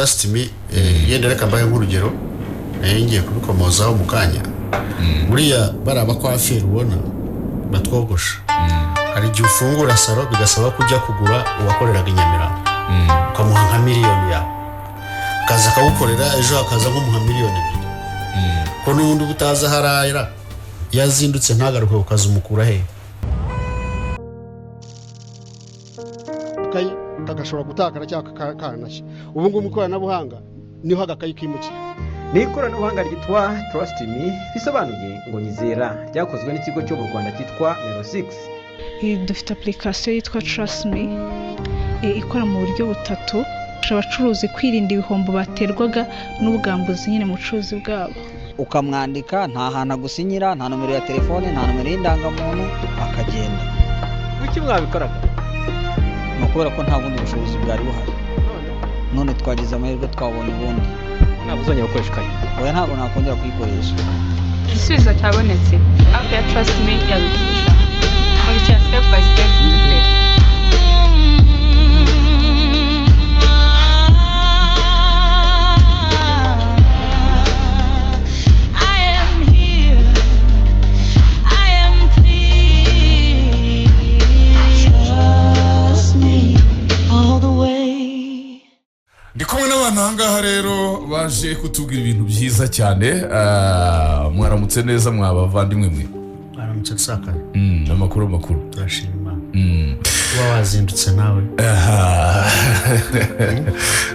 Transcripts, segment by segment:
Trust me yenda reka mbaye nk'urugero ngiye kubikomozaho mu kanya buriya baraba kwa affaire ubona batwogosha hari igihe ufungura salo bigasaba kujya kugura uwakoreraga Nyamirambo ukamuha nka miliyoni yawe kaza kawukorera ejo akaza nko muha miliyoni 2 ko n'ubundi butaza harayira yazindutse ntagaruke ukaza umukura he kai kagashobora gutakara cyangwa kanashye ubu ngubu ikoranabuhanga niho agakayi kimukira ni ikoranabuhanga ryitwa Trust Me bisobanuye ngo nyizera ryakozwe n'ikigo cyo mu Rwanda cyitwa Nero 6. Dufite application yitwa Trust Me ikora mu buryo butatu abacuruzi kwirinda ibihombo baterwaga n'ubugambuzi nyine mu bucuruzi bwabo ukamwandika nta hantu gusinyira nta nomero ya telefone nta nomero y'indangamuntu akagenda Kuki mwabikoraga kubera ko nta bundi bushobozi bwari buhari none twagize amahirwe twabonye ubundi ntabwo uzongera gukoresha ikayi oya ntabwo nakongera kuyikoresha igisubizo cyabonetse app ya Trust Me yabifasha kurikira step by step ndikumwe n'abantu ahangaha rero baje kutubwira ibintu byiza cyane mwaramutse neza mwabavandimwe mwe baramutse saka amakuru turashima kuba wazindutse nawe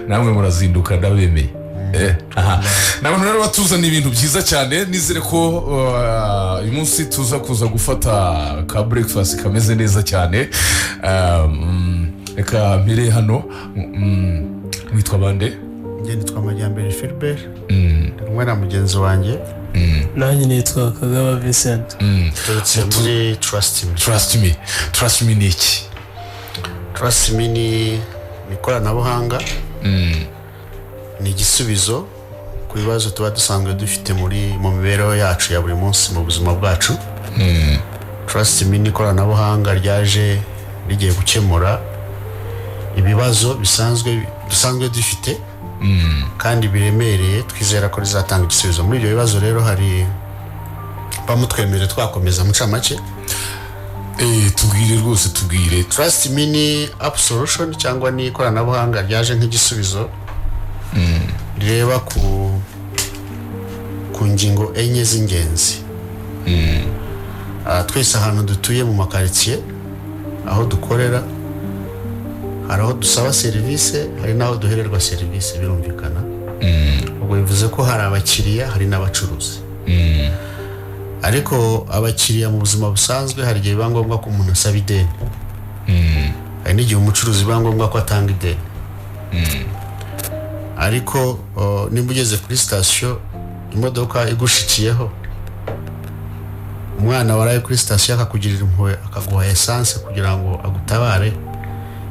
namwe murazinduka ndabemeye n'abantu rero batuzana ibintu byiza cyane nizere ko uyu munsi tuza kuza gufata ka breakfast kameze neza cyane reka mbere hano witwa bande nge nitwa Majyambere Philbert rumwe na mugenzi wanjye nanjye nitwa Kagaba Vincent turutse muri Trust Me ni iki? Trust Me ni ikoranabuhanga ni igisubizo ku bibazo tuba dusanzwe dufite mu mibereho yacu ya buri munsi mu buzima bwacu Trust Me ni ikoranabuhanga ryaje rigiye gukemura ibibazo dusanzwe dufite kandi biremereye twizera ko rizatanga igisubizo muri ibyo bibazo rero hari bamutwemerera twakomeza muca make tubwire rwose tubwire Trust Me ni app solution cyangwa ni ikoranabuhanga ryaje nk'igisubizo rireba ku ngingo enye z'ingenzi twese ahantu dutuye mu makaritsiye aho dukorera hari aho dusaba serivisi hari n'aho duhererwa serivisi birumvikana ubwo bivuze ko hari abakiriya hari n'abacuruzi ariko abakiriya mu buzima busanzwe hari igihe biba ngombwa ko umuntu asaba ideni hari n'igihe umucuruzi biba ngombwa ko atanga ideni ariko nimba ugeze kuri sitasiyo imodoka igushikiyeho umwana waraye kuri sitasiyo akakugirira impuhwe akaguha esanse kugira ngo agutabare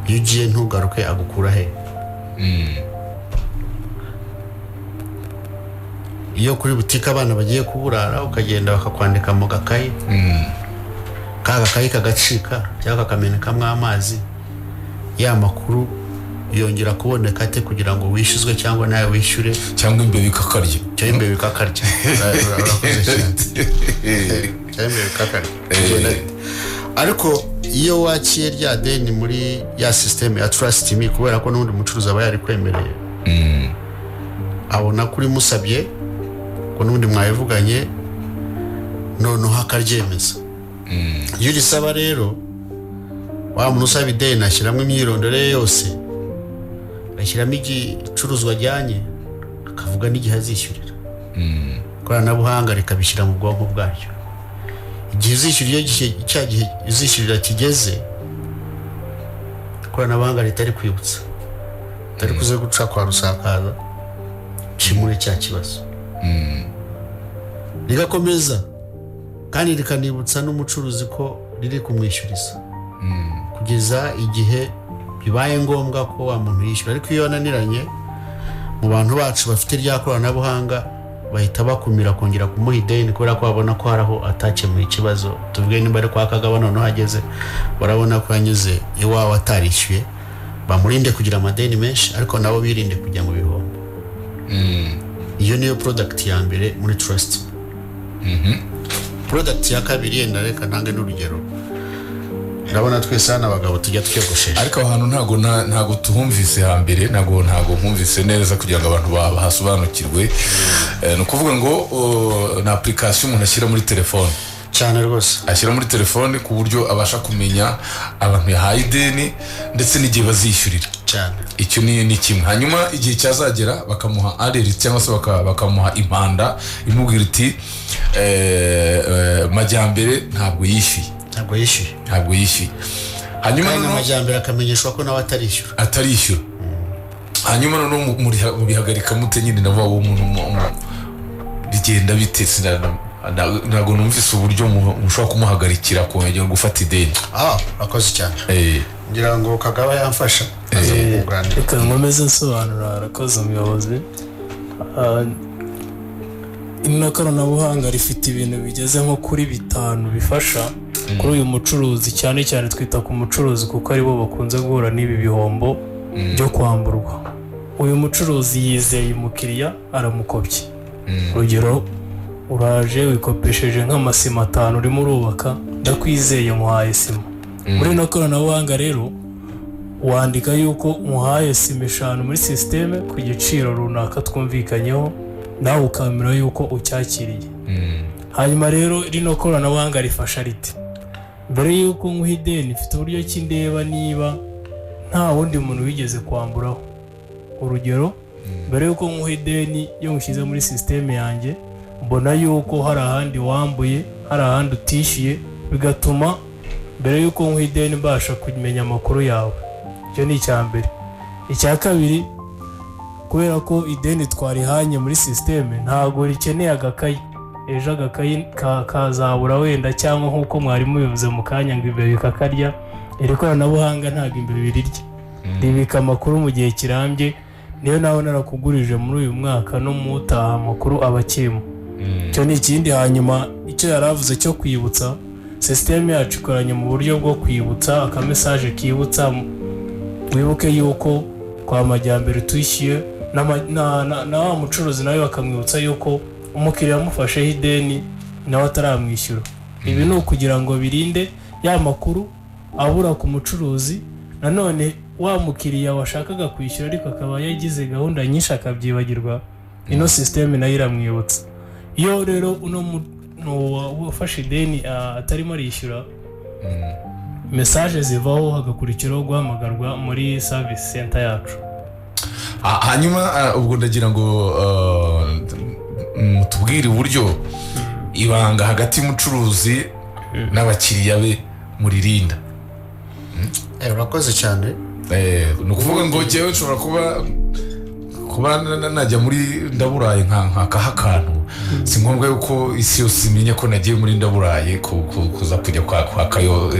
iyo ugiye ntugaruke agukura he iyo kuri butike abana bagiye kuburara ukagenda bakakwandika mu gakayi kagakayi kagacika cyangwa kakamenekamo amazi ya makuru yongera kuboneka ate kugira ngo wishyuzwe cyangwa nawe wishyure cyangwa imbere bikakarya urakoze cyane cyangwa imbere bikakarya ariko iyo wakiye rya deni muri ya system ya Trust Me kubera ko n'undi mucuruzi aba yari kwemereye abona kuri musabye ko n'undi mwayivuganye noneho akaryemeza iyo urisaba rero wa muntu usaba ideni ashyiramo imyirondoro yose ashyiramo igicuruzwa ajyanye akavuga n'igihe azishyurira ikoranabuhanga rikabishyira mu bwonko bwaryo igihe uzishyurira cya gihe uzishyurira kigeze ikoranabuhanga ritari kwibutsa utari kuze guca kwa rusakaza kimure cya kibazo rigakomeza kandi rikanibutsa n'umucuruzi ko riri kumwishyuriza kugeza igihe bibaye ngombwa ko wa muntu yishyura ariko iyo yananiranye mu bantu bacu bafite rya koranabuhanga bahita bakumira kongera kumuha ideni kubera ko babona ko haraho atakemuye ikibazo tuvuge nimba ari kwa Kagaba noneho hageze barabona ko yanyuze iwawe atarishyuye bamurinde kugira amadeni menshi ariko nabo birinde kujya mu bihombo iyo niyo product ya mbere muri Trust. Product ya kabiri yenda reka ntange n'urugero. Ndabona twese hano abagabo tujya twiyogoshesha. Ariko ahantu ntago tuhumvise hambere, ntago nkumvise neza kugira ngo abantu bahasobanukirwe. No kuvuga ngo na application umuntu ashyira muri telefone. Cyane rwose. Ashyira muri telefone ku buryo abasha kumenya abantu yahaye ideni ndetse n'igihe bazishyurira. Cyane. Icyo ni kimwe. Hanyuma igihe cyazagera bakamuha alert cyangwa se bakamuha impanda imubwira iti Majyambere ntabwo yishyuye. Hanyuma no Majyambere akamenyeshwa ko nawe atarishyura. Hanyuma no mu bihagarika mute nyine nabo uwo muntu bigenda bitese ntago numvise uburyo mushobora kumuhagarikira kongera gufata ideni. Akoze cyane. Ngira ngo Kagaba yamfasha. Reka nkomeze nsobanura arakoze umuyobozi. Ikoranabuhanga rifite ibintu bigeze nko kuri 5 bifasha kuri uyu mucuruzi, cyane cyane twita ku mucuruzi kuko aribo bakunze guhura n'ibi bihombo byo kwamburwa. Uyu mucuruzi yizeye umukiriya aramukopye. Urugero, uraje wikopesheje nk'amasima 5 urimo urubaka, ndakwizeye muhaye sima. Muri ikoranabuhanga rero wandika yuko muhaye sima 5 muri systeme ku giciro runaka twumvikanyeho, nawe ukamira yuko ucyakiriye. Hanyuma rero rino koranabuhanga rifasha rite? Mbere yuko nkuha ideni mfite uburyo kindeba niba nta wundi muntu wigeze kwamburaho. Urugero, mbere yuko nkuha ideni yo nshyize muri systeme yanjye, mbona yuko hari ahandi wambuye, hari ahandi utishyuye, bigatuma mbere yuko nkuha ideni mbasha kumenya amakuru yawe. Icyo ni icya mbere. Icya kabiri, kubera ko ideni twarihanye muri systeme ntago rikeneye agakayi. Ejo agakayi kazabura wenda cyangwa nkuko mwarimu bivuze mu kanya ngo imbere bikakarya. Iri koranabuhanga ntago imbere birirya, ribika amakuru mu gihe kirambye. Niyo nawe narakugurije muri uyu mwaka no mutaha amakuru abakirimo. Icyo ni ikindi. Hanyuma icyo yaravuze cyo kwibutsa, systeme yacu ikoranye mu buryo bwo kwibutsa, aka message kibutsa wibuke yuko kwa Majyambere twishyuye, na wa mucuruzi nawe bakamwibutsa yuko umukiriya amufasheho ideni nawe ataramwishyura. Ibi ni ukugira ngo birinde ya makuru abura ku mucuruzi, nanone wa mukiriya washakaga kwishyura ariko akaba yagize gahunda nyinshi akabyibagirwa, ino systeme nayo iramwibutsa. Iyo rero ufashe ideni atarimo arishyura, message zivaho hagakurikiraho guhamagarwa muri service center yacu. Hanyuma ubwo ndagira ngo mutubwire uburyo ibanga hagati y'umucuruzi n'abakiriya be muririnda. Urakoze cyane. Ni ukuvuga ngo jyewe nshobora kuba najya muri Ndaburaye nkakaha akantu, si ngombwa yuko isi yose imenya ko nagiye muri Ndaburaye kuza kujya kwakayo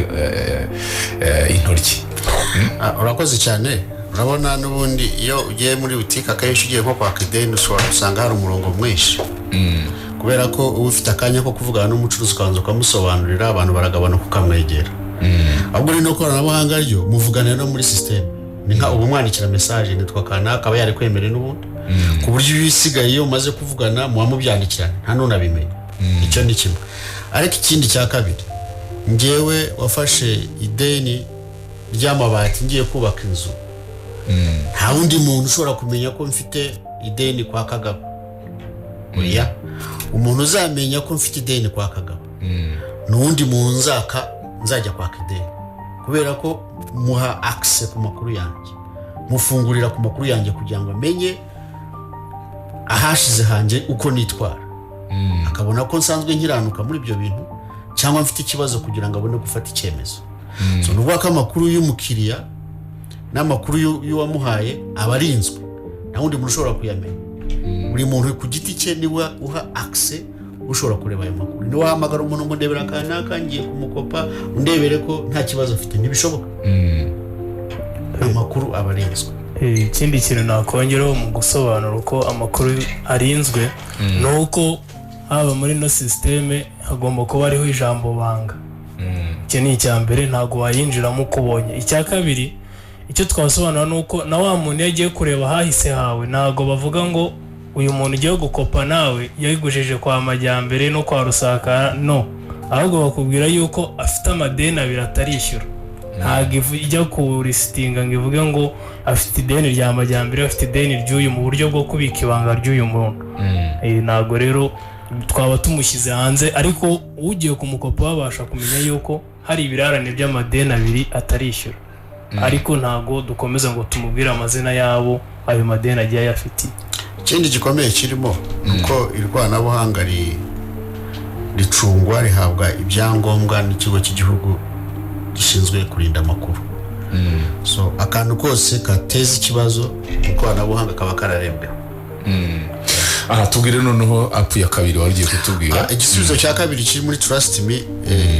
intoryi. Urakoze cyane. Urabona n'ubundi iyo ugiye muri butike akenshi ugiye nko kwaka ideni ushobora gusanga hari umurongo mwinshi. Kubera ko uba ufite akanya ko kuvugana n'umucuruzi ukabanza ukamusobanurira, abantu baragabanuka ukamwegera. Ahubwo rino koranabuhanga ryo muvugana no muri systeme. Ni nka ubu mwandikira message nitwa kanaka akaba yari kwemerera n'ubundi. Ku buryo ibisigaye iyo umaze kuvugana muwamubyandikirana nta nunabimenya. Icyo ni kimwe. Ariko ikindi cya kabiri, ngewe wafashe ideni ry'amabati ngiye kubaka inzu, nta wundi muntu ushobora kumenya ko mfite ideni kwa Kagabo. Oya, umuntu uzamenya ko mfite ideni kwa Kagabo n'undi muntu nzajya kwaka ideni, kubera ko muha access ku makuru yanjye, mufungurira ku makuru yanjye kugira ngo amenye ahashize hanjye uko nitwara, akabona ko nsanzwe nkiranuka muri ibyo bintu cyangwa mfite ikibazo kugira ngo abone gufata icyemezo. So nuvuga ko amakuru y'umukiriya n'amakuru y'uwamuhaye abarinzwe, nta wundi muntu ushobora kuyamenya. Buri muntu ku giti cye niwe uha access ushobora kureba ayo makuru. Ni wahamagara umuntu ngo ndebera kanaka ngiye kumukopa undebere ko nta kibazo afite, ntibishoboka. Amakuru abarinzwe. Ikindi kintu nakongeraho mu gusobanura uko amakuru arinzwe, nuko haba muri no systeme hagomba kuba hariho ijambo banga. Icyo ni icya mbere, ntago wayinjiramo ukubonye. Icya kabiri, icyo twasobanura nuko na wa muntu yagiye kureba hahise hawe, ntago bavuga ngo uyu muntu ugiye gukopa nawe yayigujeje kwa Majyambere no kwa Rusakara no, ahubwo bakubwira yuko afite amadeni abiri atarishyura. Ntabwo ijya kurisitinga ngo ivuge ngo afite ideni rya Majyambere, afite ideni ry'uyu mu buryo bwo kubika ibanga ry'uyu muntu. Ntabwo rero twaba tumushyize hanze, ariko ugiye kumukopa babasha kumenya yuko hari ibirarane by'amadeni abiri atarishyura. Ariko ntabwo dukomeza ngo tumubwire amazina yabo ayo madeni agiye ayafitiye. Ikindi gikomeye kirimo uko irwanabuhanga ricungwa rihabwa ibyangombwa n'ikigo cy'igihugu gishinzwe kurinda amakuru. So akantu kose kateza ikibazo ikoranabuhanga kaba kararembeho. Aha tubwire noneho apu ya kabiri wagiye kutubwira. Igisubizo cya kabiri kiri muri Trust Me,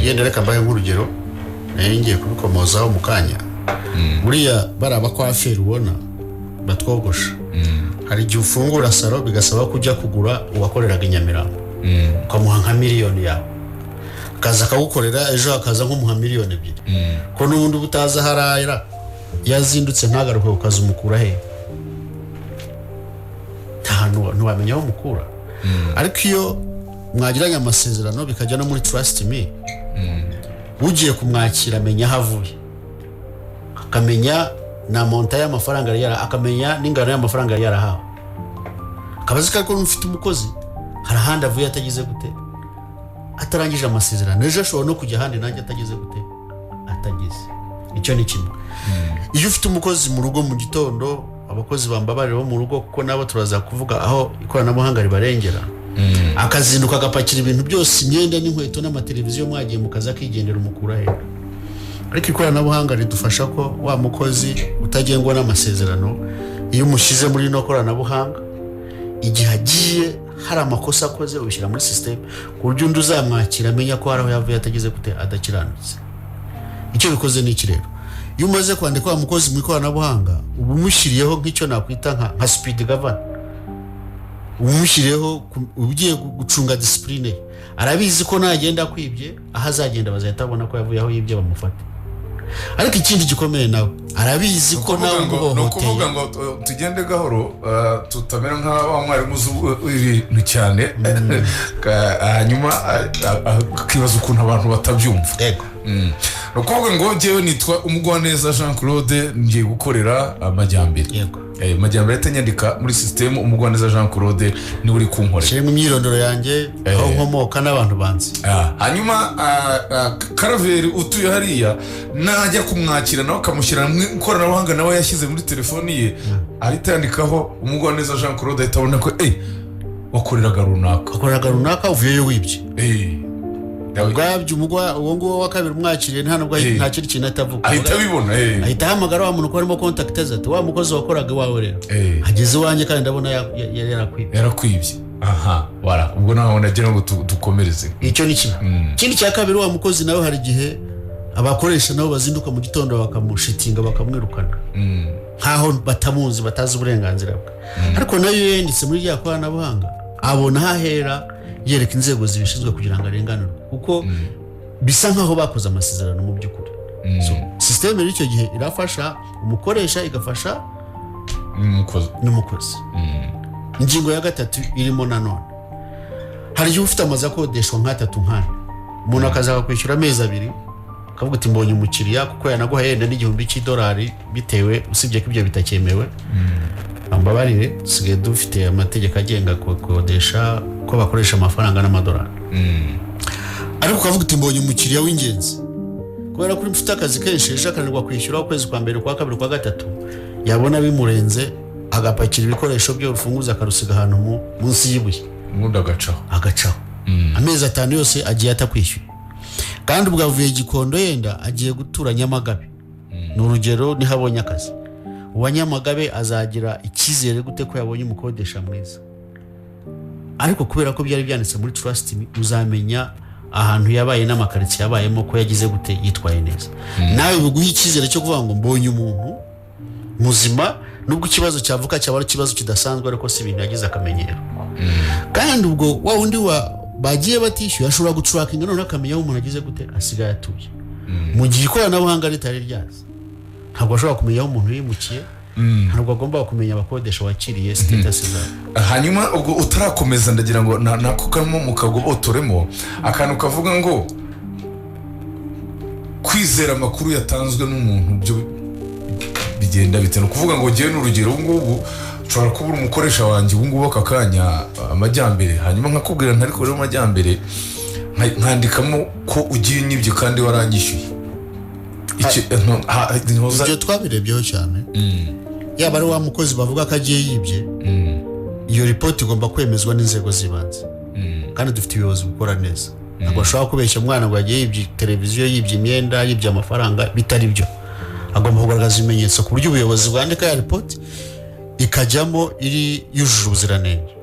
yenda reka mbaye nk'urugero ngiye kubikomozaho mu kanya. Buriya baraba kwa feri ubona batwogosha. Hari igihe ufungura salo bigasaba kujya kugura uwakoreraga Nyamirambo, ukamuha nka miliyoni yawe, akaza akagukorera ejo akaza nk'umuha miliyoni 2. Ko n'ubundi butaza harayira yazindutse ntagaruke ukaza umukura he, ntiwamenya aho umukura. Ariko iyo mwagiranye amasezerano bikajya no muri Trust Me, ugiye kumwakira amenya aho avuye, akamenya na monta y'amafaranga yari, akamenya n'ingano y'amafaranga yari yarahawe, akabazi ko mufite umukozi hari ahandi avuye atagize gute, atarangije amasezerano, ejo ashobora no kujya ahandi nanjye atagize gute, atagize. Icyo ni kimwe. Iyo ufite umukozi mu rugo mu gitondo, abakozi bambabarira bo mu rugo kuko nabo turaza kuvuga aho ikoranabuhanga ribarengera, akazinduka agapakira ibintu byose, imyenda n'inkweto n'amateleviziyo, mwagiye mu kazi akigendera umukura he. Ariko ikoranabuhanga ridufasha ko wa mukozi utagengwa n'amasezerano, iyo umushyize muri no koranabuhanga, igihe agiye hari amakosa akoze ubishyira muri system ku buryo undi uzamwakira amenya ko hari aho yavuye atagize gute, adakiranutse. Icyo bikoze ni iki rero, iyo umaze kwandika wa mukozi mu ikoranabuhanga ubu mushyiriyeho nk'icyo nakwita nka speed governor, umushyiriyeho ugiye gucunga discipline, arabizi ko nagenda kwibye aho azagenda bazahita babona ko yavuye aho yibye bamufate. Ariko ikindi gikomeye nawe arabizi ko nawe ngo no kuvuga ngo tugende gahoro, tutamera nka wa mwarimu ibintu cyane, hanyuma akibaza ukuntu abantu batabyumva. Yego. No kuvuga ngo jewe nitwa Umugwaneza Jean Claude, ngiye gukorera Majyambere. Yego. Majyambere atanyandika muri system, Umugwaneza Jean Claude ni uri kunkorera. Shire mu myirondoro yanjye aho nkomoka n'abantu banzi. Hanyuma Karaveri utuye hariya najya kumwakira nawe akamushyira mu ikoranabuhanga nawe yashyize muri telefoni ye, ahita yandikaho Umugwaneza Jean Claude, ahita abona ko wakoreraga runaka uvuyeyo wibye. Ubwabyo uwo nguwo wa kabiri umwakiriye nta nubwo nta kindi kintu atavuga, ahita abibona. Ahita ahamagara wa muntu ko arimo contact ati wa mukozi wakoraga iwawe rero ageze iwanjye kandi ndabona yarakwibye. Aha wara ubwo naho nagira ngo dukomereze. Icyo ni kimwe. Ikindi cya kabiri, wa mukozi nawe hari igihe abakoresha nabo bazinduka mu gitondo bakamushitinga bakamwirukana nkaho batamuzi, batazi uburenganzira bwe. Ariko nayo yanditse muri rya koranabuhanga abona hahera yereka inzego zibishinzwe kugira ngo arenganurwe, kuko bisa nkaho bakoze amasezerano mu by'ukuri. So system y'icyo gihe irafasha umukoresha, igafasha n'umukozi. Ingingo ya gatatu irimo nanone, hari igihe ufite amazu akodeshwa nk'atatu nkane, umuntu akaza kwishyura amezi 2, akavuga ati mbonye umukiriya kuko yanaguhaye yenda $1,000 bitewe, usibye ko ibyo bitakemewe. Ambabarire dusigaye dufite amategeko agenga kodesha ko bakoresha amafaranga n'amadolari. Ariko ukavuga uti mbonye umukiriya w'ingenzi, kubera ko mfite akazi kenshi ejo akanirwa kwishyura ukwezi kwa mbere, kwa kabiri, kwa gatatu, yabona bimurenze agapakira ibikoresho byo urufunguza akarusiga ahantu munsi y'ibuye, ubundi agacaho amezi 5 yose agiye atakwishyuye. Kandi ubwo avuye Gikondo yenda agiye gutura Nyamagabe, ni urugero nihabonye akazi, uwa Nyamagabe azagira icyizere gute ko yabonye umukodesha mwiza? Ariko kubera ko byari byanditse muri Trust Me, uzamenya ahantu yabaye n'amakaritsiye yabayemo ko yagize gute, yitwaye neza. Nawe biguha icyizere cyo kuvuga ngo mbonye umuntu muzima, nubwo ikibazo cyavuka cyaba ari ikibazo kidasanzwe, ariko si ibintu yagize akamenyero. Kandi ubwo wa undi bagiye batishyuye ashobora gucuraka ingano n'akamenya aho umuntu agize gute, asigaye atuye. Mu gihe ikoranabuhanga ritari ryaza, ntabwo ashobora kumenya aho umuntu yimukiye, ntabwo agomba kumenya abakodesha wakiriye status zabo. Hanyuma ubwo utarakomeza ndagira ngo nako kamo mukagobotoremo akantu kavuga ngo kwizera amakuru yatanzwe n'umuntu byo bigenda biteno kuvuga ngo giye n'urugero ngubu ushobora kubura umukoresha wanjye ngubu akakanya amajyambere hanyuma nkakubwira ntari ko rero amajyambere nkandikamo ko ugiye nyibye kandi waranyishyuye ibyo twabirebyeho cyane yaba ari wa mukozi bavuga ko agiye yibye iyo ripoti igomba kwemezwa n'inzego z'ibanze kandi dufite ibiyobozi gukora neza ntabwo ashobora kubeshya umwana ngo yagiye yibye televiziyo yibye imyenda yibye amafaranga bitari byo agomba kugaragaza ibimenyetso ku buryo ubuyobozi bwandika ya ripoti ikajyamo iri yujuje ubuziranenge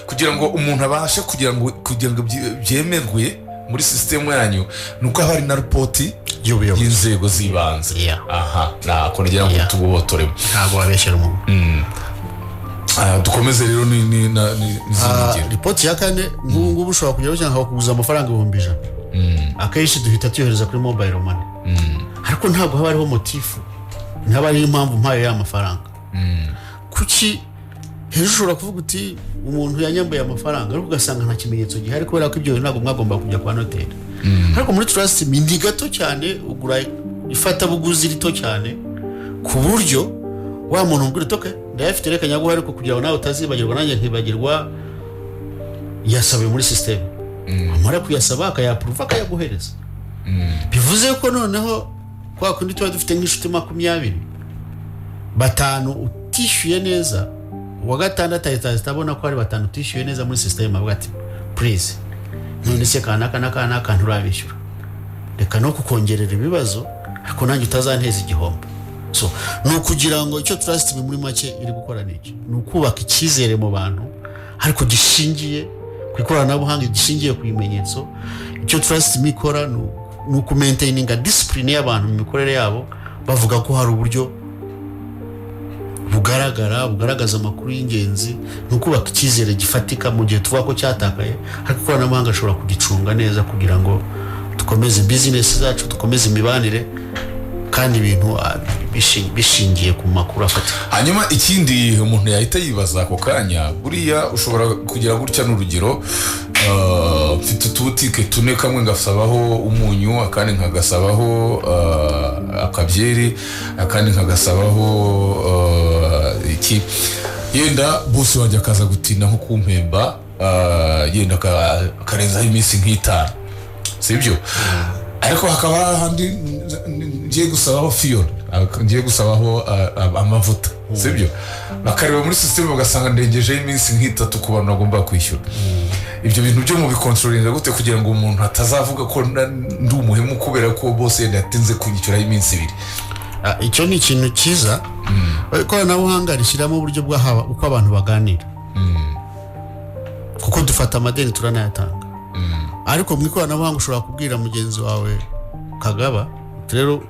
kugira ngo umuntu abashe kugira ngo byemerwe muri system yanyu nuko hari na report y'inzego z'ibanze. Aha nako ngira ngo tububotoremo ntabwo wabeshyera umuntu. Dukomeze rero ni report ya kane ngubu ushobora kujya cyangwa kuguza amafaranga 1,000 akenshi duhita tuyohereza kuri mobile money ariko ntabwo haba hariho motifu ntaba ari impamvu mpaye ya mafaranga kuki hejuru ushobora kuvuga uti umuntu yanyambuye amafaranga ariko ugasanga nta kimenyetso gihari kubera ko ibyo ntabwo mwagomba kujya kwa noteri ariko muri trust me ndi gato cyane ugura ifata buguzi rito cyane ku buryo wa muntu ubwira toke ndayafite reka nyaguha ariko kugira ngo nawe utazibagirwa nanjye nkibagirwa yasabe muri system amara kuyasaba akayaprova akayaguhereza bivuze ko noneho kwa kundi tuba dufite nk'inshuti 20 batanu utishyuye neza wa gatandatu atabona ko ari batanu utishyuye neza muri system avuga ati please none se kanaka nturabishyura reka no kukongerera ibibazo ariko nanjye utazanteza igihombo. So no kugira ngo icyo trust muri make iri gukora n'iki ni ukubaka icyizere mu bantu ariko gishingiye ku ikoranabuhanga gishingiye ku bimenyetso. Icyo trust mikora ni ukumaintaininga discipline y'abantu mu mikorere yabo bavuga ko hari uburyo bugaragaza amakuru y'ingenzi ni ukubaka icyizere gifatika mu gihe tuvuga ko cyatakaye ariko ikoranabuhanga ashobora kugicunga neza kugira ngo dukomeze business zacu dukomeze imibanire kandi ibintu bishingiye ku makuru afatika. Hanyuma ikindi umuntu yahita yibaza ako kanya buriya ushobora kugira gutya n'urugero mfite utubutike tune kamwe ngasabaho umunyu akandi nkagasabaho akabyeri akandi nkagasabaho iki yenda bose wajya akaza gutinda nko kumpemba yenda akarenzaho iminsi nk'itanu sibyo ariko hakaba handi ngiye gusabaho fuel ngiye gusabaho amavuta sibyo bakareba muri system bagasanga ndengejeho iminsi nk'itatu ku bantu bagomba kwishyura. Ibyo bintu byo mu bikontrolinga gute kugira ngo umuntu atazavuga ko ndi umuhemu kubera ko bose yatinze kunyishyuraho iminsi 2. Icyo ni ikintu cyiza ikoranabuhanga rishyiramo uburyo bw'aha uko abantu baganira kuko dufata amadeni turanayatanga ariko mu ikoranabuhanga ushobora kubwira mugenzi wawe Kagaba rero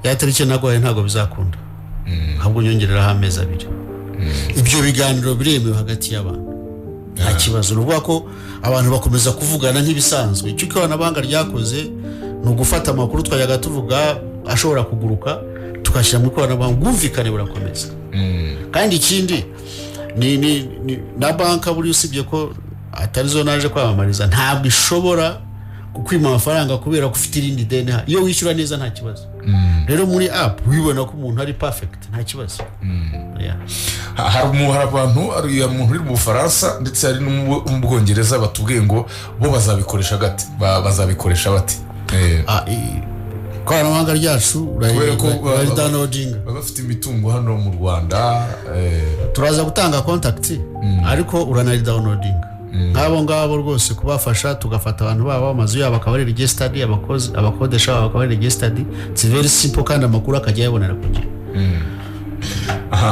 yatarike nagoye ntago bizakunda ahubwo nyongereraho amezi 2. Ibyo biganiro biremewe hagati y'abantu nta kibazo nuvuga ko abantu bakomeza kuvugana nk'ibisanzwe. Icyo ikoranabuhanga ryakoze ni ugufata amakuru twayaga tuvuga ashobora kuguruka tukashyira mu ikoranabuhanga ubwumvikane burakomeza kandi ikindi ni na banka buri usibye ko atarizo naje kwamamariza ntabwo ishobora kukwima amafaranga kubera ko ufite irindi deni iyo wishyura neza nta kibazo. Rero muri app wibona ko umuntu ari perfect nta kibazo. Hari abantu ari umuntu uri mu Bufaransa ndetse hari no mu Bwongereza batubwiye ngo bo bazabikoresha gate bazabikoresha bati ikoranabuhanga ryacu bari downloading bafite imitungo hano mu Rwanda turaza gutanga contact ariko uranari downloading nk'abo ngabo rwose kubafasha tugafata abantu babo amazu yabo akaba ari registered abakodesha babo akaba ari registered. It's very simple kandi amakuru akajya yabonera kugira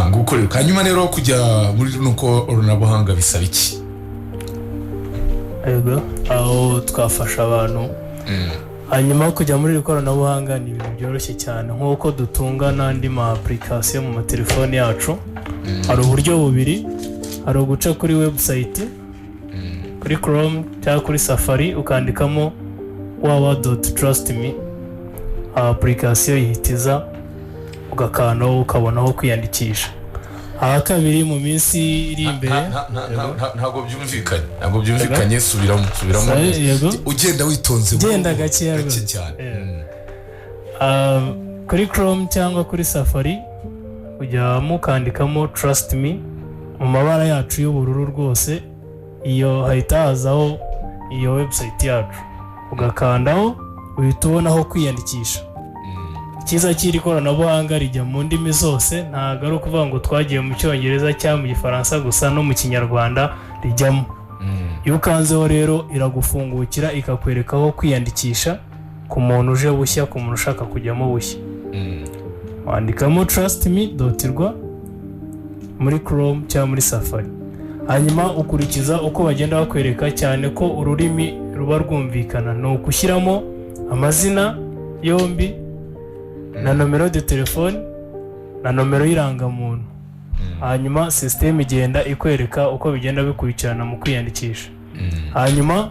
ngukorera. Hanyuma rero kujya muri nuko ikoranabuhanga bisaba iki? Yego aho twafasha abantu hanyuma kujya muri ikoranabuhanga ni ibintu byoroshye cyane nk'uko dutunga n'andi ma application mu matelefone yacu. Hari uburyo bubiri, hari uguca kuri website kuri Chrome cyangwa kuri Safari ukandikamo www.trustme application yihitiza ugakanaho ukabonaho kwiyandikisha. aha kabiri mu minsi iri imbere ntabwo byumvikanye subiramo ugenda witonze ugenda gake cyane kuri Chrome cyangwa kuri Safari ujya mukandikamo Trust Me mu mabara yacu y'ubururu rwose, iyo hahita hazaho iyo website yacu ugakandaho uhita ubonaho kwiyandikisha. Ikiza cy'iri koranabuhanga rijya mu ndimi zose, ntabwo ari ukuvuga ngo twagiye mu cyongereza cyangwa mu gifaransa gusa, no mu kinyarwanda rijyamo. Iyo ukanzeho rero iragufungukira ikakwerekaho kwiyandikisha ku muntu uje bushya, ku muntu ushaka kujyamo bushya. Wandikamo trustme.rw muri Chrome cyangwa muri Safari, hanyuma ukurikiza uko bagenda bakwereka, cyane ko ururimi ruba rwumvikana. Ni ukushyiramo amazina yombi na nomero de telefone na nomero y'irangamuntu, hanyuma system igenda ikwereka uko bigenda bikurikirana mu kwiyandikisha. Hanyuma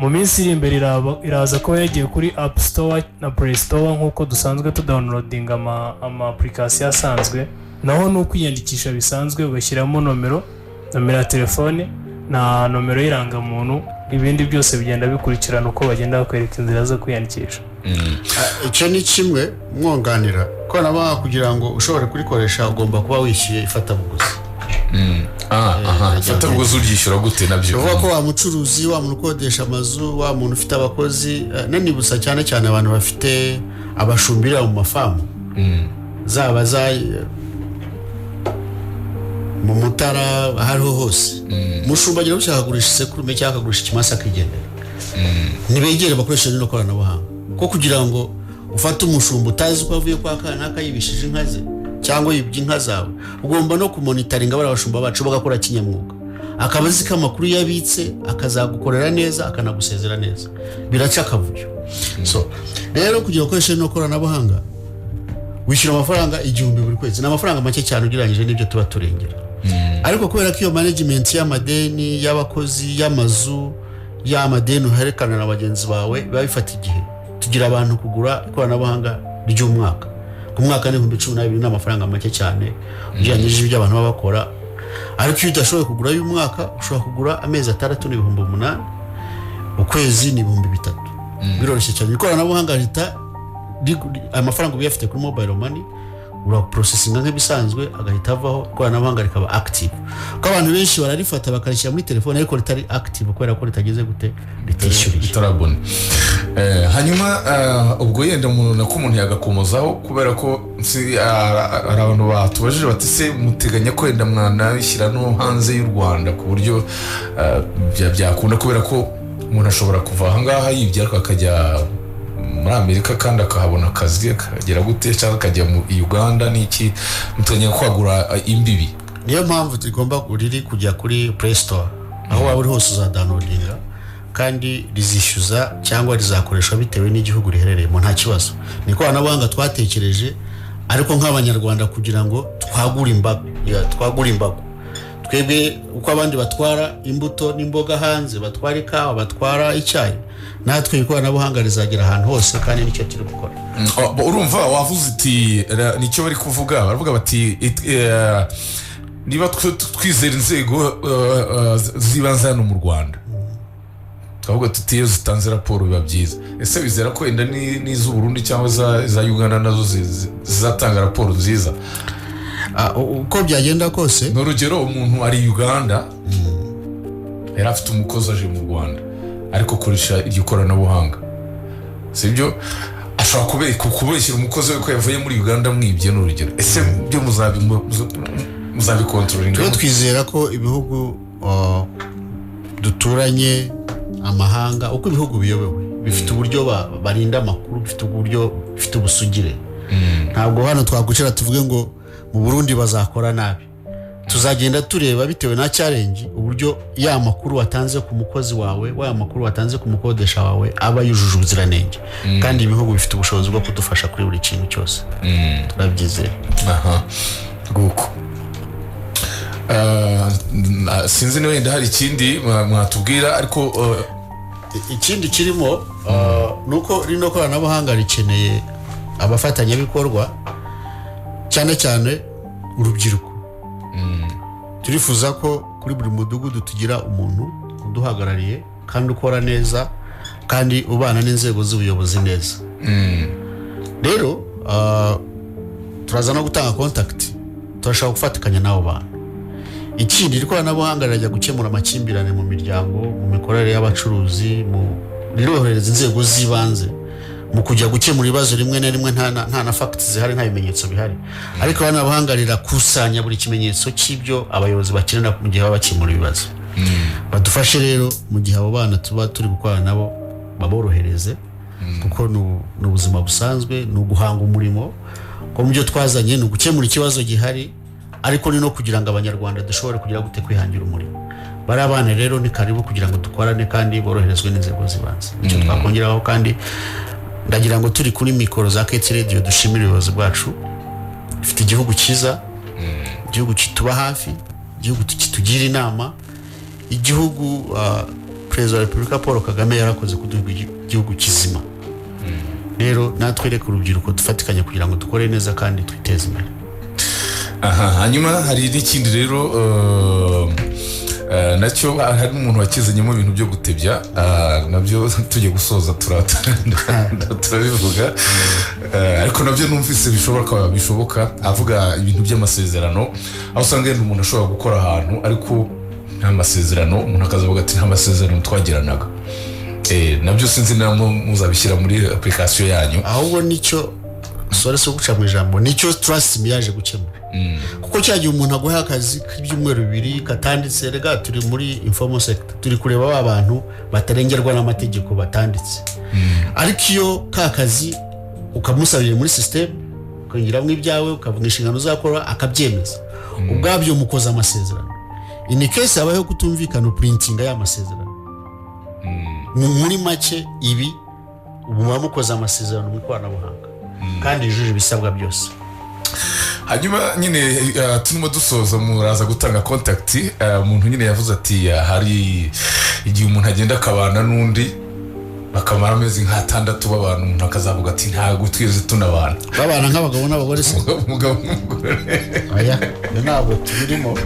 mu minsi iri imbere iraza ko yagiye kuri App Store na Play Store nk'uko dusanzwe tudownloadinga ama application asanzwe, naho ni ukwiyandikisha bisanzwe, ugashyiramo nomero ya telefone na nomero y'irangamuntu, ibindi byose bigenda bikurikirana uko bagenda bakwereka inzira zo kwiyandikisha. Icyo ni kimwe mwonganira koranabuhanga, kugira ngo ushobore kurikoresha ugomba kuba wishyuye ifatabuguzi. Ifatabuguzi uryishyura gute nabyo? Uvuga ko wa mucuruzi, wa muntu ukodesha amazu, wa muntu ufite abakozi, nanibutsa cyane cyane abantu bafite abashumbira mu mafamu, zaba mu Mutara, hariho hose mushumbagira ushaka kugurisha isekurume cyangwa akagurisha ikimasa akigendera, ntibegere bakoresha rino koranabuhanga, ko kugira ngo ufate umushumba utazi ko avuye kwa kana akayibishije inka ze cyangwa yibye inka zawe, ugomba no kumonitoringa bari abashumba bacu bagakora kinyamwuga, akabazi k'amakuru yabitse akazagukorera neza akanagusezera neza, biraca akavuyo. So rero kugira ukoresha rino koranabuhanga wishyura amafaranga 1000 buri kwezi, n'amafaranga make cyane ugereranyije n'ibyo tuba turengera. Ariko kubera ko iyo management y'amadeni y'abakozi y'amazu y'amadeni uherekana na bagenzi bawe biba bifata igihe, tugira abantu kugura ikoranabuhanga ry'umwaka ku mwaka ni 12,000 n'amafaranga make cyane ugereranyije ibyo abantu baba bakora. Ariko iyo udashoboye kugura y'umwaka ushobora kugura amezi 6 n'ibihumbi 8, ukwezi ni 3,000. Biroroshye cyane. Ikoranabuhanga rita amafaranga ubiyafite kuri mobile money uraprocessinga nk'ibisanzwe agahita avaho, ikoranabuhanga rikaba active. Ko abantu benshi bararifata bakarishyira muri telefone ariko ritari active kubera ko ritageze gute, ritishyuriye, ritarabona. Hanyuma ubwo yenda umuntu yagakomozaho, kubera ko ari abantu batubajije bati se muteganya ko yenda mwanabishyira no hanze y'u Rwanda ku buryo byakunda, kubera ko umuntu ashobora kuva aha ngaha yibye akajya muri Amerika kandi akahabona akazi, akagera gute, cyangwa akajya mu Uganda, n'iki muteganya kwagura imbibi. Niyo mpamvu tugomba riri kujya kuri Play Store, aho waba uri hose uzadownloadinga kandi rizishyuza cyangwa rizakoreshwa bitewe n'igihugu riherereyemo, nta kibazo. Ni ikoranabuhanga twatekereje ariko nk'abanyarwanda kugira ngo twagure imbago. Twebwe uko abandi batwara imbuto n'imboga hanze, batwara ikawa, batwara icyayi, natwe ikoranabuhanga rizagera ahantu hose, kandi nicyo turi gukora. Urumva wavuze iti nicyo bari kuvuga, baravuga bati niba twizera inzego zibanze hano mu Rwanda, twavuga tuti iyo zitanze raporo biba byiza. Ese bizera ko wenda n'iz'u Burundi cyangwa za Uganda nazo zizatanga raporo nziza? Uko byagenda kose, n'urugero umuntu ari Uganda yari afite umukozi aje mu Rwanda ariko koresha iryo koranabuhanga, sibyo? Ashobora kubeshyira umukozi we ko yavuye muri Uganda mwibye, n'urugero. Ese byo muzabikontrolinga? Twizera ko ibihugu duturanye, amahanga, uko ibihugu biyobewe bifite uburyo barinda amakuru, bifite uburyo, bifite ubusugire. Ntabwo hano twagucira tuvuge ngo mu Burundi bazakora nabi. Tuzagenda tureba bitewe na challenge uburyo ya makuru watanze ku mukozi wawe, wa makuru watanze ku mukodesha wawe aba yujuje ubuziranenge, kandi ibihugu bifite ubushobozi bwo kudufasha kuri buri kintu cyose. Turabyizeye. Guko sinzi niba wenda hari ikindi mwatubwira, ariko ikindi kirimo nuko rino koranabuhanga rikeneye abafatanyabikorwa cyane cyane urubyiruko. Turifuza ko kuri buri mudugudu tugira umuntu uduhagarariye kandi ukora neza kandi ubana n'inzego z'ubuyobozi neza. Rero turaza no gutanga contact, turashaka gufatikanya n'abo bantu. Ikindi ikoranabuhanga rirajya gukemura amakimbirane mu miryango, mu mikorere y'abacuruzi, mu rirohereza inzego z'ibanze mu kujya gukemura ibibazo rimwe na rimwe nta na facts zihari, nta bimenyetso bihari. Ariko ikoranabuhanga rirakusanya buri kimenyetso cy'ibyo abayobozi bakenera mu gihe bakemura ibibazo. Badufashe rero mu gihe abo bana tuba turi gukorana nabo, baborohereze kuko ni ubuzima busanzwe, ni uguhanga umurimo ko mu byo twazanye ni ugukemura ikibazo gihari, ariko ni no kugira ngo abanyarwanda dushobore kugira gute kwihangira umurimo. Bari abana rero ni karibu kugira ngo dukorane kandi boroherezwe n'inzego zibanze. Icyo twakongeraho kandi ndagira ngo turi kuri mikoro za Keti Radio dushimira ubuyobozi bwacu. Dufite igihugu cyiza, igihugu kituba hafi, igihugu kitugira inama, igihugu Perezida wa Repubulika Paul Kagame yarakoze kuduha igihugu kizima. Rero natwe reka urubyiruko dufatikanye kugira ngo dukore neza kandi twiteze imbere. Hanyuma hari n'ikindi rero nacyo hari umuntu wakizanyemo ibintu byo gutebya, nabyo tujye gusoza turabivuga, ariko nabyo numvise bishoboka avuga ibintu by'amasezerano, aho usanga yenda umuntu ashobora gukora ahantu ariko nta masezerano, umuntu akazavuga ati nta masezerano twagiranaga. Nabyo sinzi namwe muzabishyira muri application yanyu. Ahubwo nicyo sore so guca mu ijambo, nicyo Trust Me yaje gukemura. Kuko cyagiye umuntu aguha akazi k'ibyumweru 2 katanditse, rega turi muri informal sector, turi kureba abantu batarengerwa n'amategeko batanditse. Ariko iyo ka kazi ukamusabira muri system, ukongiramo ibyawe, ukavuga inshingano uzakora, akabyemeza, ubwabyo mukoza amasezerano. In case abaho kutumvikana printing ya masezerano, muri make ibi ubu bamukoza amasezerano mu ikoranabuhanga kandi yujuje ibisabwa byose. Hanyuma nyine turimo dusoza muraza gutanga contact. Umuntu nyine yavuze ati hari igihe umuntu agenda akabana n'undi bakamara amezi nk'atandatu babana, umuntu akazavuga ati ntago tweze tunabana, babana nk'abagabo n'abagore se. Umugabo n'umugore aya ntabwo tubirimo.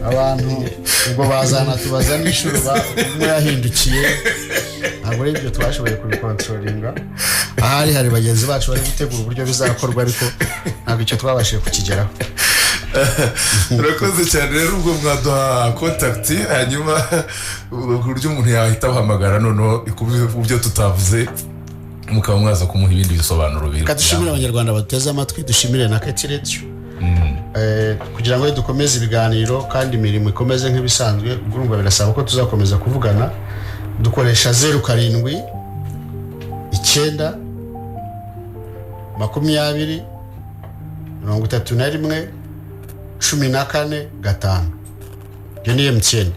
Abantu ubwo bazana tubaza n'ishuri umwe yahindukiye, ntabwo ibyo twashoboye kubikontrolinga. Ahari hari bagenzi bacu bari gutegura uburyo bizakorwa, ariko ntabwo icyo twabashije kukigeraho. Urakoze cyane rero ubwo mwaduha contact, hanyuma uburyo umuntu yahita abahamagara noneho ibyo tutavuze mukaba mwaza kumuha ibindi bisobanuro biri. Kadushimira abanyarwanda bateze amatwi, dushimire na Keti Radio kugira ngo dukomeze ibiganiro kandi imirimo ikomeze nk'ibisanzwe. Urumva birasaba ko tuzakomeza kuvugana, dukoresha 07 9 20 31 14 5. Iyo ni MTN.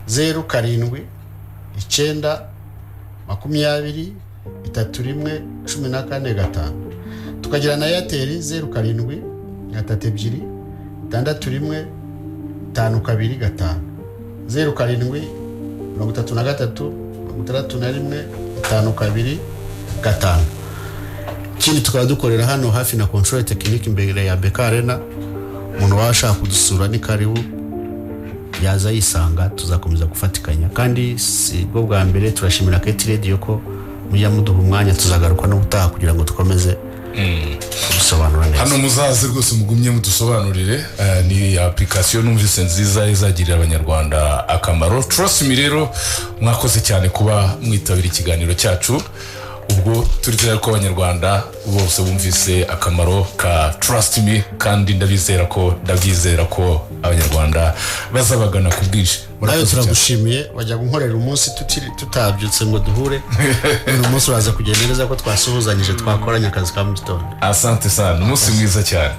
07 9 20 31 14 5. Tukagira na Airtel 07 32 61 52 5. 07 33 63 61 52 5. Kindi tukaba dukorera hano hafi na Control Technique imbere ya BK Arena. Umuntu washaka kudusura ni karibu, yaza yisanga, tuzakomeza gufatikanya. Kandi si bwo bwa mbere, turashimira Keti Radio ko mujya muduha umwanya, tuzagaruka no gutaha kugira ngo dukomeze gusobanura neza. Hano muzaze rwose mugumye mudusobanurire. Ni application numvise nziza izagirira abanyarwanda akamaro. Trust Me rero mwakoze cyane kuba mwitabira ikiganiro cyacu. Ubwo turizera ko abanyarwanda bose bumvise akamaro ka Trust Me, kandi ndabyizera ko abanyarwanda bazabagana ku bwinshi. Nayo turagushimiye, wajya gunkorera umunsi tutabyutse ngo duhure. Uyu munsi uraza kugenda neza ko twasuhuzanyije, twakoranye akazi ka mu gitondo. Asante sana, umunsi mwiza cyane.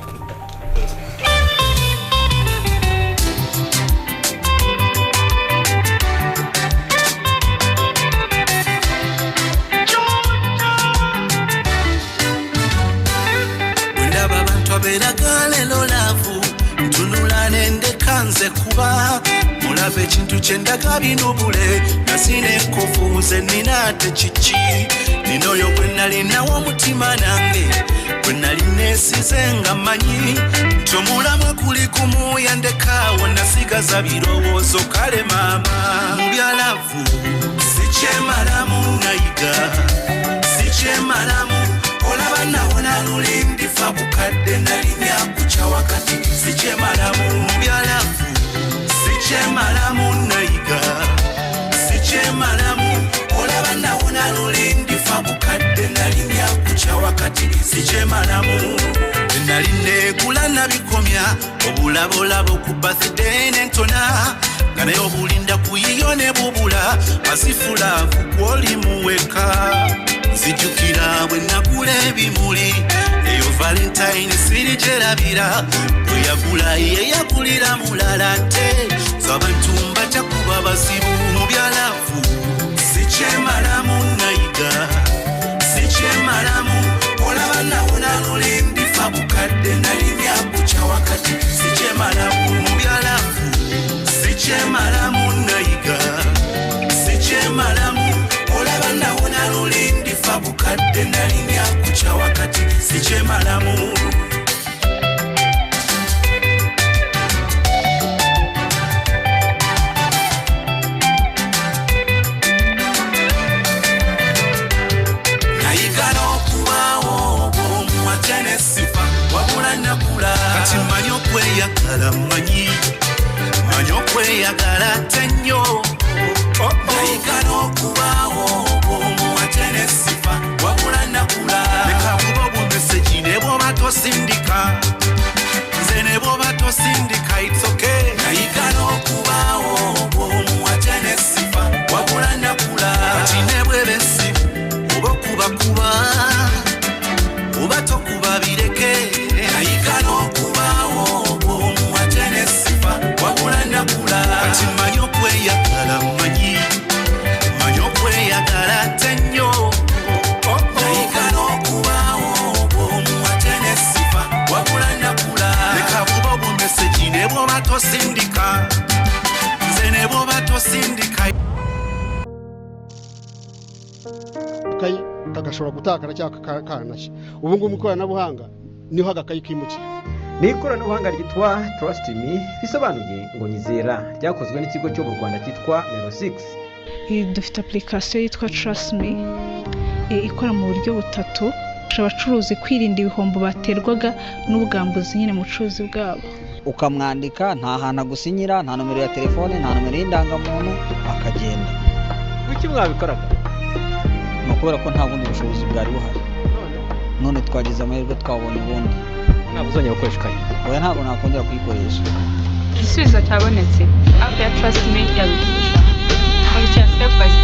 Kuba mulabe kintu chendaga binubule nasine kufuze ninate chichi ninoyo kwena linawo mutima nange bwe nali neesize nga mmanyi tomulamwa kuli gumu yandekaawo nasigaza birowoozo kale maama mu byalavu sikyemalamu nayiga sikyemalamu olaba nawona lulindi fa bukadde nalinnya kukya wakati sikyemalamu mu byalavu sikyemalamu nayiga sikyemalamu olaba nawona lulindi fa bukadde nalinnya kukya wakati sikyemalamu nali neegula nabikomya obulabolabo ku birthday n'entona nga naye obulinda kuyiyo ne bubula masifulaavu kwoli muweka nzijukira bwe nagula ebimuli eyo valentine sirigyerabira bwe yagula ye yagulira mulala nte z'abantu mbatya kuba bazibu mu byalavu sikyemalamu nayiga sikyemalamu olaba nawona lulindi fa bukadde nalinnya kukya wakati sikyemalamu mu byalavu sikyemalamu nayiga sikyemalamu olaba nawona lulindi fa bukadde nalinnya kukya wakati sikyemalamu kati manyi okweyagala manyi okweyagala tennyo nayigala okubaawo bw'omuwate n'essifa wabula nakula leka buba obumeseji ne bw'oba tosindika nze ne bw'oba tosindika it's okay nayigala okubaawo bw'omuwate n'essifa wabula nakula kati ne bw'eba essimu oba okubakuba oba tokuba bireke nayigala okubaawo bw'omuwate n'essifa wabula nakula kati manyi okweyagala manyi okweyagala tennyo nayigala okubaawo bw'omuwate n'essifa wabula nakula leka buba obumeseji ne bw'oba tosindika nze ne bw'oba tosindika akayi kagashobora gutakara cyangwa karanashya ubu ngubu mu ikoranabuhanga niho agakayi kimukira. ni ikoranabuhanga ryitwa Trust Me bisobanuye ngo nyizera ryakozwe n'ikigo cyo mu Rwanda cyitwa Mero 6. Dufite application yitwa Trust Me ikora mu buryo butatu ifasha abacuruzi kwirinda ibihombo baterwaga n'ubwambuzi nyine mu bucuruzi bwabo. ukamwandika nta hantu agusinyira nta nomero ya telefone nta nomero y'indangamuntu akagenda. Kuki mwabikoraga? ni ukubera ko nta bundi bushobozi bwari buhari none twagize amahirwe twabonye ubundi. ntabwo uzongera gukoresha ikayi? oya ntabwo nakongera kuyikoresha. igisubizo cyabonetse app ya Trust Me yabigufasha. Kurikira step by step